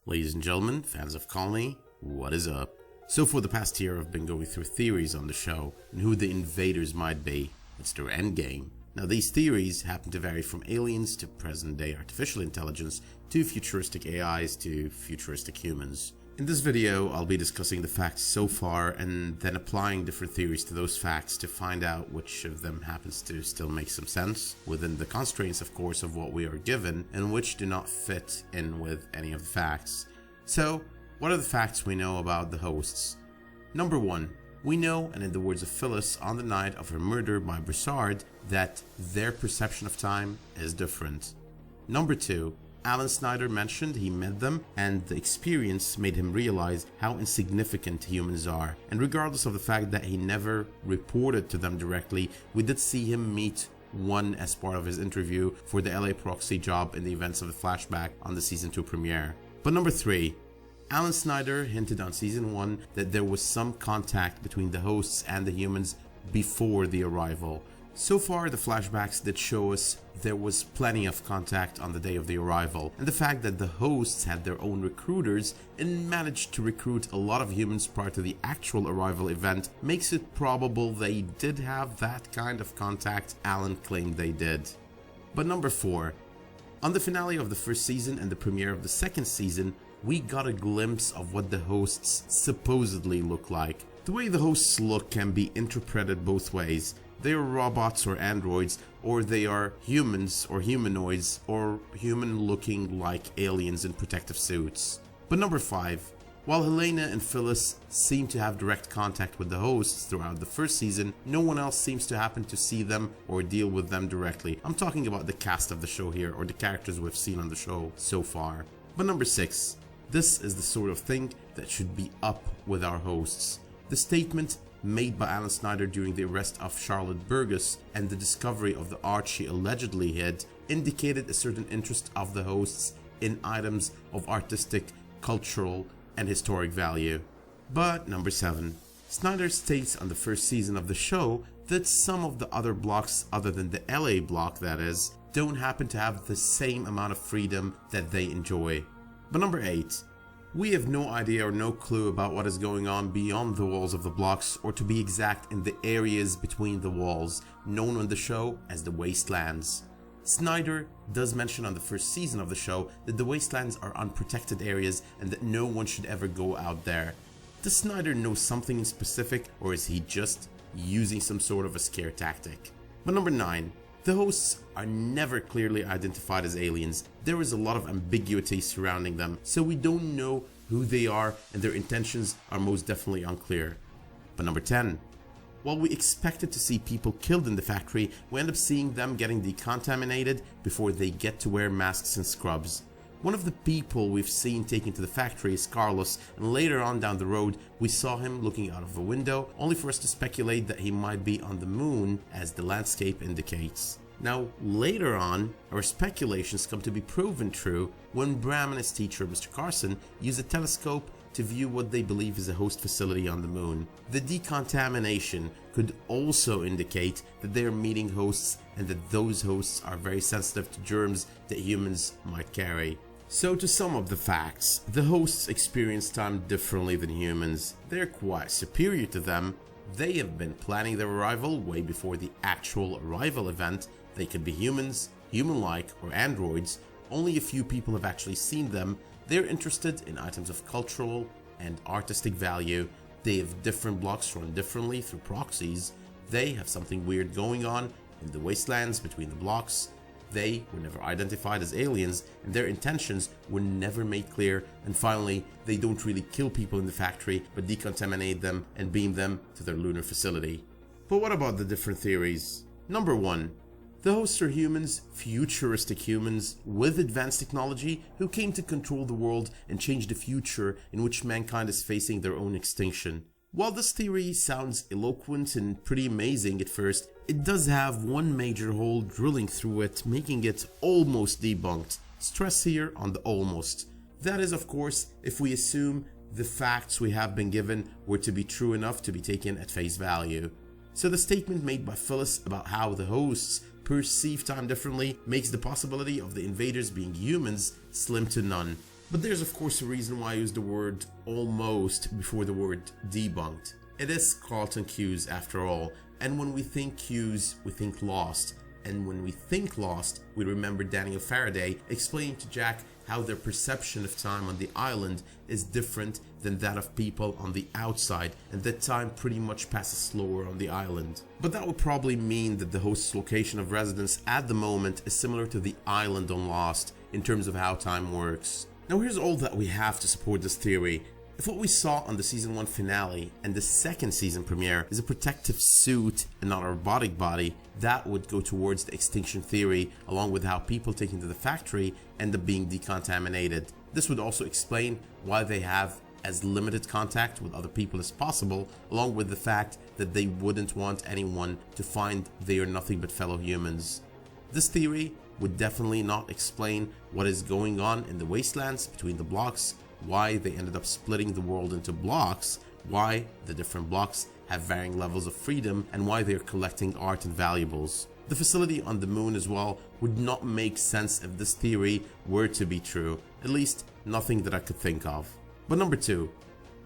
Ladies and gentlemen, fans of Colony, what is up? So for the past year I've been going through theories on the show and who the invaders might be. It's their endgame. Now these theories happen to vary from aliens to present day artificial intelligence to futuristic AIs to futuristic humans. In this video I'll be discussing the facts so far and then applying different theories to those facts to find out which of them happens to still make some sense within the constraints of course of what we are given and which do not fit in with any of the facts. So what are the facts we know about the hosts? Number 1. We know, and in the words of Phyllis on the night of her murder by Broussard, that their perception of time is different. Number 2. Alan Snyder mentioned he met them and the experience made him realize how insignificant humans are, and regardless of the fact that he never reported to them directly, we did see him meet one as part of his interview for the LA proxy job in the events of the flashback on the season 2 premiere. But number 3, Alan Snyder hinted on season 1 that there was some contact between the hosts and the humans before the arrival. So far the flashbacks did show us there was plenty of contact on the day of the arrival, and the fact that the hosts had their own recruiters and managed to recruit a lot of humans prior to the actual arrival event makes it probable they did have that kind of contact Alan claimed they did. But number 4. On the finale of the first season and the premiere of the second season, we got a glimpse of what the hosts supposedly look like. The way the hosts look can be interpreted both ways. They are robots or androids, or they are humans or humanoids, or human looking like aliens in protective suits. But number 5. While Helena and Phyllis seem to have direct contact with the hosts throughout the first season, no one else seems to happen to see them or deal with them directly. I'm talking about the cast of the show here, or the characters we've seen on the show so far. But number 6. This is the sort of thing that should be up with our hosts. The statement made by Alan Snyder during the arrest of Charlotte Burgess and the discovery of the art she allegedly hid indicated a certain interest of the hosts in items of artistic, cultural, and historic value. But number 7. Snyder states on the first season of the show that some of the other blocks other than the LA block, that is, don't happen to have the same amount of freedom that they enjoy. But number 8. We have no idea or no clue about what is going on beyond the walls of the blocks, or to be exact in the areas between the walls, known on the show as the wastelands. Snyder does mention on the first season of the show that the wastelands are unprotected areas and that no one should ever go out there. Does Snyder know something in specific, or is he just using some sort of a scare tactic? But number 9. The hosts are never clearly identified as aliens. There is a lot of ambiguity surrounding them, so we don't know who they are and their intentions are most definitely unclear. But number 10. While we expected to see people killed in the factory, we end up seeing them getting decontaminated before they get to wear masks and scrubs. One of the people we've seen taken to the factory is Carlos, and later on down the road we saw him looking out of a window, only for us to speculate that he might be on the moon as the landscape indicates. Now later on, our speculations come to be proven true when Bram and his teacher Mr. Carson use a telescope to view what they believe is a host facility on the moon. The decontamination could also indicate that they are meeting hosts and that those hosts are very sensitive to germs that humans might carry. So to sum up the facts, the hosts experience time differently than humans. They're quite superior to them. They have been planning their arrival way before the actual arrival event. They could be humans, human-like, or androids. Only a few people have actually seen them. They're interested in items of cultural and artistic value. They have different blocks run differently through proxies. They have something weird going on in the wastelands between the blocks. They were never identified as aliens, and their intentions were never made clear. And finally, they don't really kill people in the factory, but decontaminate them and beam them to their lunar facility. But what about the different theories? Number 1. The hosts are humans, futuristic humans with advanced technology who came to control the world and change the future in which mankind is facing their own extinction. While this theory sounds eloquent and pretty amazing at first, it does have one major hole drilling through it, making it almost debunked. Stress here on the almost. That is, of course, if we assume the facts we have been given were to be true enough to be taken at face value. So the statement made by Phyllis about how the hosts perceive time differently makes the possibility of the invaders being humans slim to none. But there's of course a reason why I use the word almost before the word debunked. It is Carlton Cuse after all, and when we think Cuse, we think Lost. And when we think Lost, we remember Daniel Faraday explaining to Jack how their perception of time on the island is different than that of people on the outside, and that time pretty much passes slower on the island. But that would probably mean that the host's location of residence at the moment is similar to the island on Lost in terms of how time works. Now here's all that we have to support this theory. If what we saw on the season 1 finale and the second season premiere is a protective suit and not a robotic body, that would go towards the extinction theory, along with how people taken to the factory end up being decontaminated. This would also explain why they have as limited contact with other people as possible, along with the fact that they wouldn't want anyone to find they are nothing but fellow humans. This theory would definitely not explain what is going on in the wastelands between the blocks, why they ended up splitting the world into blocks, why the different blocks have varying levels of freedom, and why they're collecting art and valuables. The facility on the moon as well would not make sense if this theory were to be true, at least nothing that I could think of. But number 2,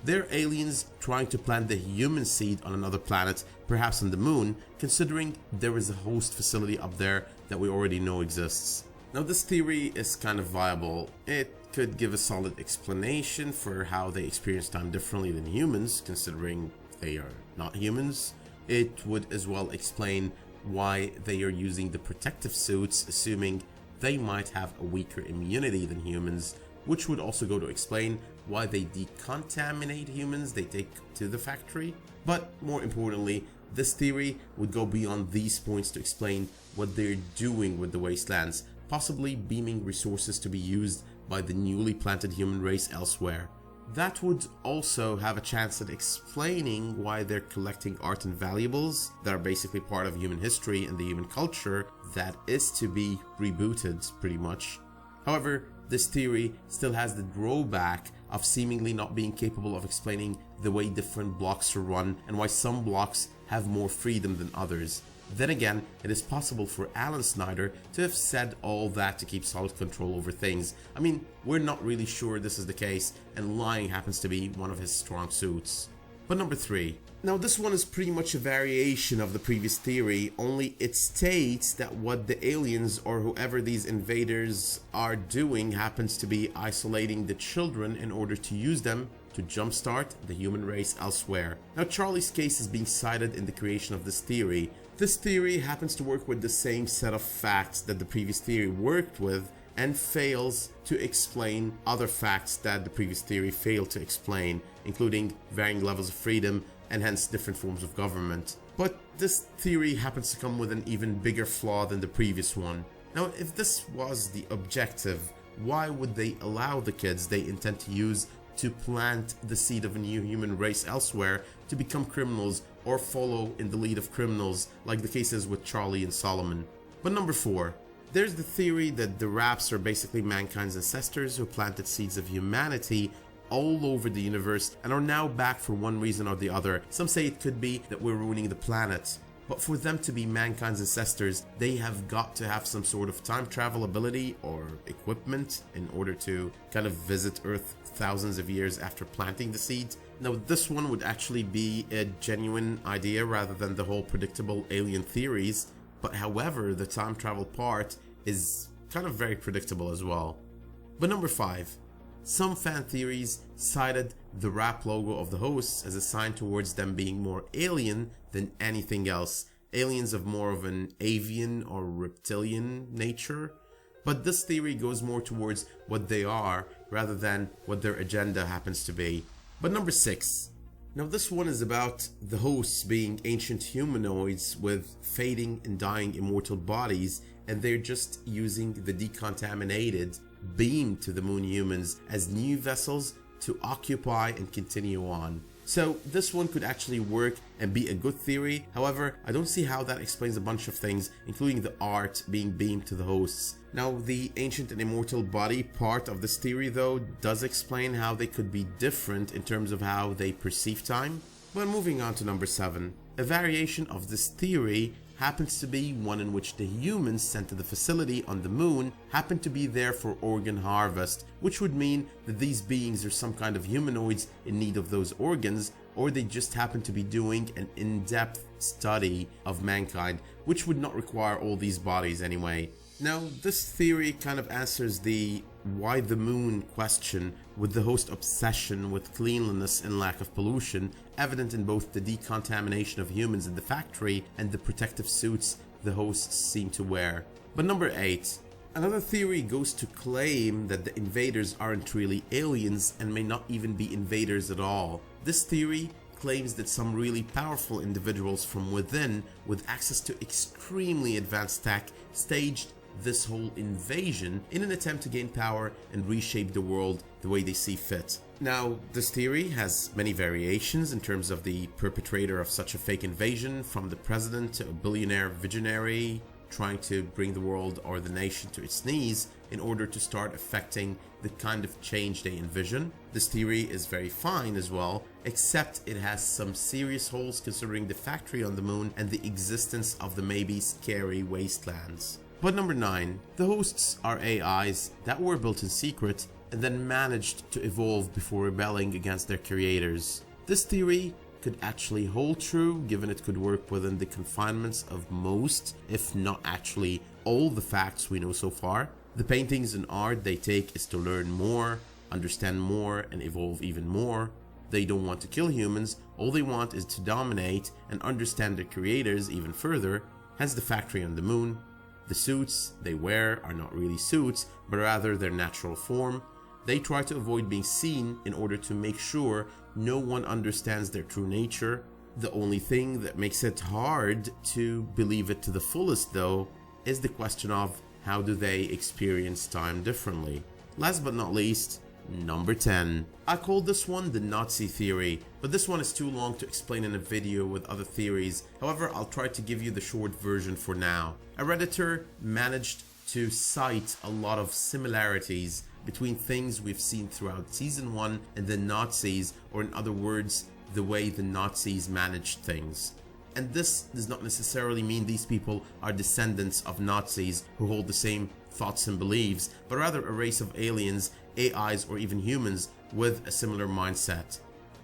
they're aliens trying to plant the human seed on another planet, perhaps on the moon, considering there is a host facility up there that we already know exists. Now this theory is kind of viable. It could give a solid explanation for how they experience time differently than humans, considering they are not humans. It would as well explain why they are using the protective suits, assuming they might have a weaker immunity than humans, which would also go to explain why they decontaminate humans they take to the factory. But more importantly, this theory would go beyond these points to explain what they're doing with the wastelands, possibly beaming resources to be used by the newly planted human race elsewhere. That would also have a chance at explaining why they're collecting art and valuables that are basically part of human history and the human culture that is to be rebooted pretty much. However, this theory still has the drawback of seemingly not being capable of explaining the way different blocks are run and why some blocks have more freedom than others. Then again, it is possible for Alan Snyder to have said all that to keep solid control over things. I mean, we're not really sure this is the case, and lying happens to be one of his strong suits. But number 3. Now this one is pretty much a variation of the previous theory, only it states that what the aliens or whoever these invaders are doing happens to be isolating the children in order to use them to jumpstart the human race elsewhere. Now Charlie's case is being cited in the creation of this theory. This theory happens to work with the same set of facts that the previous theory worked with and fails to explain other facts that the previous theory failed to explain, including varying levels of freedom and hence different forms of government. But this theory happens to come with an even bigger flaw than the previous one. Now, if this was the objective, why would they allow the kids they intend to use to plant the seed of a new human race elsewhere to become criminals or follow in the lead of criminals like the cases with Charlie and Solomon? But number 4, there's the theory that the Raps are basically mankind's ancestors who planted seeds of humanity all over the universe and are now back for one reason or the other. Some say it could be that we're ruining the planet. But for them to be mankind's ancestors, they have got to have some sort of time travel ability or equipment in order to kind of visit Earth thousands of years after planting the seed. Now this one would actually be a genuine idea rather than the whole predictable alien theories, but however the time travel part is kind of very predictable as well. But number 5, some fan theories cited the Rap logo of the hosts as a sign towards them being more alien than anything else, aliens of more of an avian or reptilian nature. But this theory goes more towards what they are rather than what their agenda happens to be. But number 6. Now this one is about the hosts being ancient humanoids with fading and dying immortal bodies, and they're just using the decontaminated beam to the moon humans as new vessels to occupy and continue on. So this one could actually work and be a good theory. However, I don't see how that explains a bunch of things, including the art being beamed to the hosts. Now, the ancient and immortal body part of this theory, though, does explain how they could be different in terms of how they perceive time. But moving on to number 7. A variation of this theory happens to be one in which the humans sent to the facility on the moon happen to be there for organ harvest, which would mean that these beings are some kind of humanoids in need of those organs, or they just happen to be doing an in-depth study of mankind, which would not require all these bodies anyway. Now, this theory kind of answers the why the moon question, with the host obsession with cleanliness and lack of pollution, evident in both the decontamination of humans in the factory and the protective suits the hosts seem to wear. But number 8. Another theory goes to claim that the invaders aren't really aliens and may not even be invaders at all. This theory claims that some really powerful individuals from within, with access to extremely advanced tech, staged this whole invasion in an attempt to gain power and reshape the world the way they see fit. Now, this theory has many variations in terms of the perpetrator of such a fake invasion, from the president to a billionaire visionary trying to bring the world or the nation to its knees in order to start affecting the kind of change they envision. This theory is very fine as well, except it has some serious holes considering the factory on the moon and the existence of the maybe scary wastelands. But number 9, the hosts are AIs that were built in secret and then managed to evolve before rebelling against their creators. This theory could actually hold true, given it could work within the confinements of most, if not actually all, the facts we know so far. The paintings and art they take is to learn more, understand more, and evolve even more. They don't want to kill humans, all they want is to dominate and understand their creators even further, hence the factory on the moon. The suits they wear are not really suits, but rather their natural form. They try to avoid being seen in order to make sure no one understands their true nature. The only thing that makes it hard to believe it to the fullest, though, is the question of how do they experience time differently. Last but not least, number 10. I call this one the Nazi theory, but this one is too long to explain in a video with other theories. However, I'll try to give you the short version for now. A Redditor managed to cite a lot of similarities between things we've seen throughout season 1 and the Nazis, or in other words, the way the Nazis managed things. And this does not necessarily mean these people are descendants of Nazis who hold the same thoughts and beliefs, but rather a race of aliens, AIs, or even humans with a similar mindset.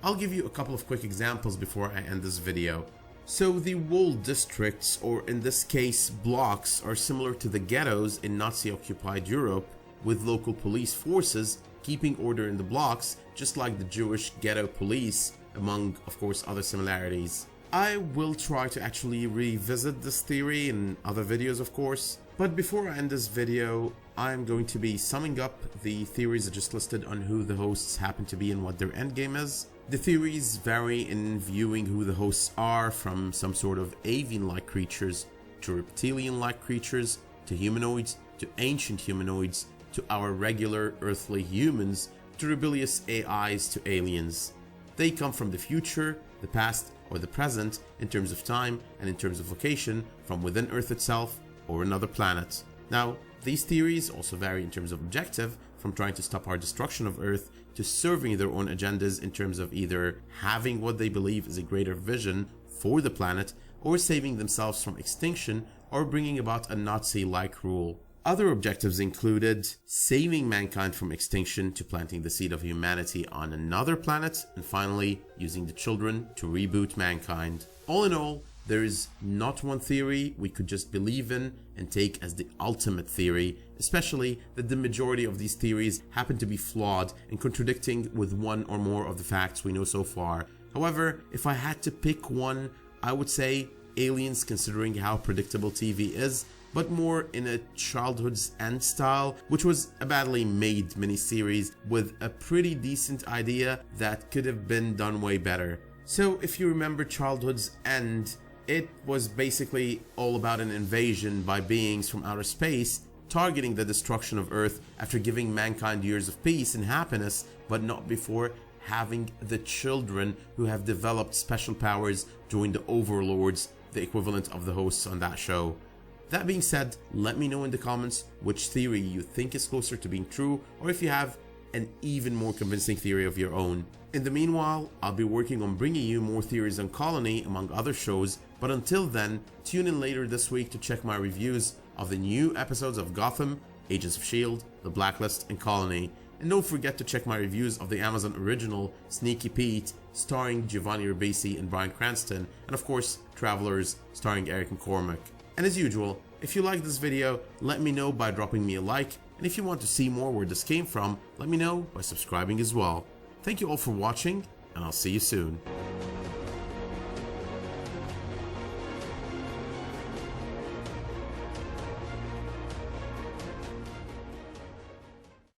I'll give you a couple of quick examples before I end this video. So the wall districts, or in this case blocks, are similar to the ghettos in Nazi-occupied Europe, with local police forces keeping order in the blocks, just like the Jewish ghetto police, among of course other similarities. I will try to actually revisit this theory in other videos of course, but before I end this video, I'm going to be summing up the theories I just listed on who the hosts happen to be and what their endgame is. The theories vary in viewing who the hosts are, from some sort of avian-like creatures to reptilian-like creatures to humanoids to ancient humanoids to our regular earthly humans to rebellious AIs to aliens. They come from the future, the past, or the present in terms of time and in terms of location, from within Earth itself or another planet. Now, these theories also vary in terms of objective, from trying to stop our destruction of Earth to serving their own agendas in terms of either having what they believe is a greater vision for the planet, or saving themselves from extinction, or bringing about a Nazi-like rule. Other objectives included saving mankind from extinction to planting the seed of humanity on another planet, and finally using the children to reboot mankind. All in all, there is not one theory we could just believe in and take as the ultimate theory, especially that the majority of these theories happen to be flawed and contradicting with one or more of the facts we know so far. However, if I had to pick one, I would say aliens, considering how predictable TV is, but more in a Childhood's End style, which was a badly made miniseries with a pretty decent idea that could have been done way better. So if you remember Childhood's End, it was basically all about an invasion by beings from outer space targeting the destruction of Earth after giving mankind years of peace and happiness, but not before having the children who have developed special powers join the overlords, the equivalent of the hosts on that show. That being said, let me know in the comments which theory you think is closer to being true, or if you have an even more convincing theory of your own. In the meanwhile, I'll be working on bringing you more theories on Colony among other shows, But until then, tune in later this week to check my reviews of the new episodes of Gotham, Agents of S.H.I.E.L.D., The Blacklist, and Colony. And don't forget to check my reviews of the Amazon original Sneaky Pete, starring Giovanni Ribisi and Bryan Cranston, and of course, Travelers, starring Eric McCormack. And as usual, if you like this video, let me know by dropping me a like, and if you want to see more where this came from, let me know by subscribing as well. Thank you all for watching, and I'll see you soon.